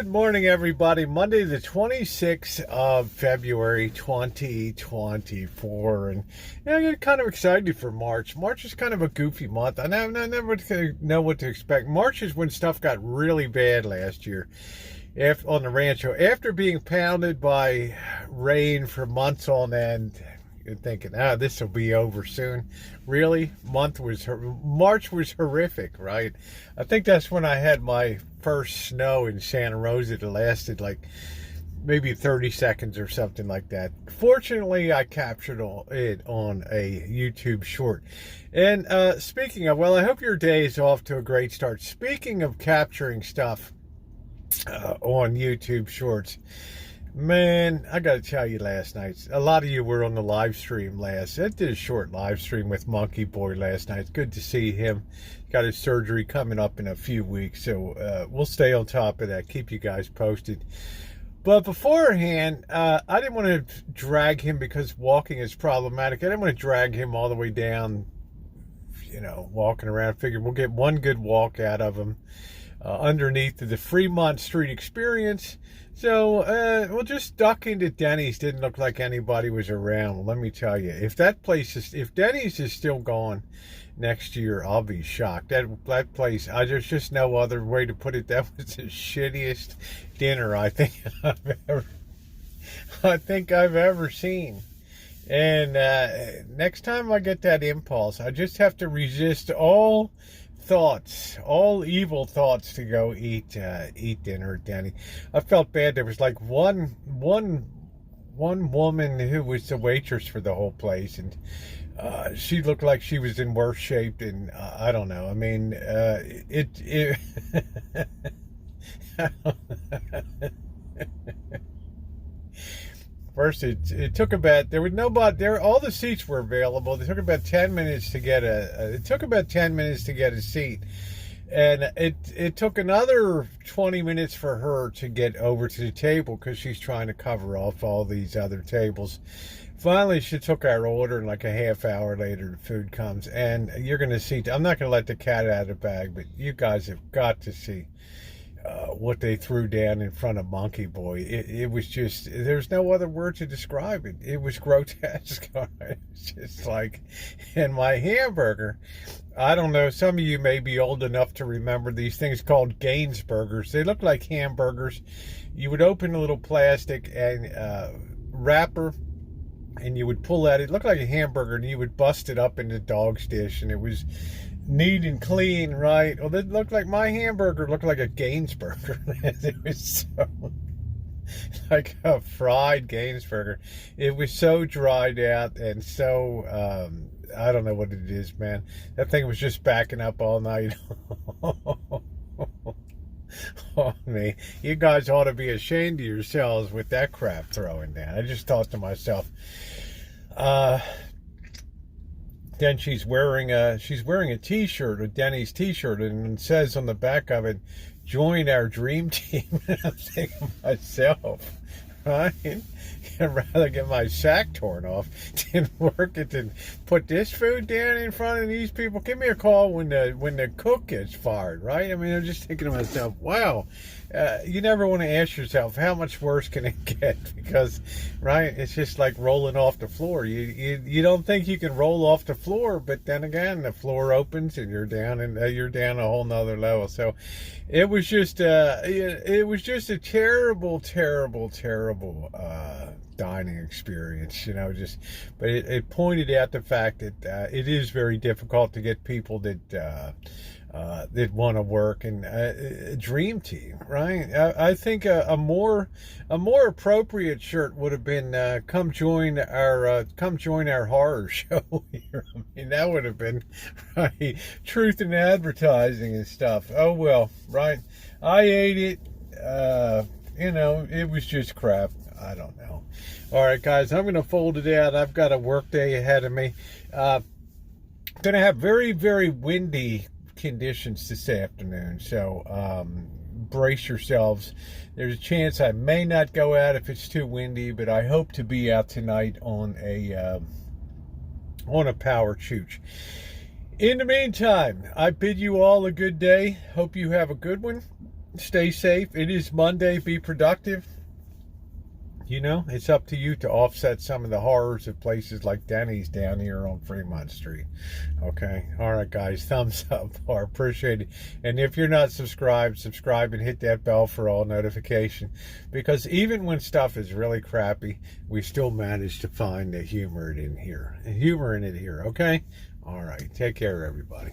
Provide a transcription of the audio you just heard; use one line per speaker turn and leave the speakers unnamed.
Good morning, everybody. Monday, the 26th of February, 2024. And I get kind of excited for March. March is kind of a goofy month. I never know what to expect. March is when stuff got really bad last year on the rancho. After being pounded by rain for months on end, you're thinking, this will be over soon. Really? March was horrific, right? I think that's when I had my first snow in Santa Rosa that lasted like maybe 30 seconds or something like that. Fortunately, I captured it on a YouTube short. And speaking of, I hope your day is off to a great start. Speaking of capturing stuff on YouTube shorts, man, I got to tell you, last night, a lot of you were on the live stream I did a short live stream with Monkey Boy last night. It's good to see him. Got his surgery coming up in a few weeks, so we'll stay on top of that. Keep you guys posted. But beforehand, I didn't want to drag him because walking is problematic. I didn't want to drag him all the way down, walking around. Figured we'll get one good walk out of him underneath the Fremont Street Experience. So we'll just duck into Denny's. Didn't look like anybody was around. Well, let me tell you, if Denny's is still gone next year, I'll be shocked. That place, there's just no other way to put it. That was the shittiest dinner I think I've ever seen. And next time I get that impulse, I just have to resist all evil thoughts to go eat dinner at Denny. I felt bad. There was like one woman who was the waitress for the whole place, and she looked like she was in worse shape than I don't know. I mean, it First, it took about, there was nobody there. All the seats were available. It took about 10 minutes to get a seat, and it took another 20 minutes for her to get over to the table because she's trying to cover off all these other tables. Finally, she took our order, and like a half hour later, the food comes, and you're going to see. I'm not going to let the cat out of the bag, but you guys have got to see what they threw down in front of Monkey Boy. It was just, there's no other word to describe it. It was grotesque. It's just like, and my hamburger, I don't know, some of you may be old enough to remember these things called Gaines burgers. They look like hamburgers. You would open a little plastic and wrapper, and you would pull out, it looked like a hamburger, and you would bust it up into dog's dish, and it was neat and clean, right? Well, it looked like my hamburger looked like a Gaines burger. It was so like a fried Gaines burger. It was so dried out and so I don't know what it is, man. That thing was just backing up all night. Oh, me. You guys ought to be ashamed of yourselves with that crap throwing down. I just thought to myself, then she's wearing a t-shirt, a Denny's t-shirt, and it says on the back of it, "Join our dream team." And I'm thinking to myself, right? I'd rather get my sack torn off than work it than put this food down in front of these people. Give me a call when the cook gets fired, right? I mean, I'm just thinking to myself, wow. You never want to ask yourself how much worse can it get, because, right, it's just like rolling off the floor. You don't think you can roll off the floor, but then again, the floor opens and you're down a whole nother level. So it was just a terrible dining experience, but it pointed out the fact that it is very difficult to get people that want to work in a dream team, right? I think a more appropriate shirt would have been come join our horror show here. I mean, that would have been right, truth in advertising and stuff. Oh well, right? I ate it. It was just crap. I don't know. All right, guys, I'm going to fold it out. I've got a work day ahead of me. Going to have very, very windy conditions this afternoon, so brace yourselves. There's a chance I may not go out if it's too windy, but I hope to be out tonight on a power chooch. In the meantime, I bid you all a good day. Hope you have a good one. Stay safe. It is Monday. Be productive. You know, it's up to you to offset some of the horrors of places like Denny's down here on Fremont Street. Okay. All right, guys. Thumbs up. I appreciate it. And if you're not subscribed, subscribe and hit that bell for all notification. Because even when stuff is really crappy, we still manage to find the humor in it here. Okay? All right. Take care, everybody.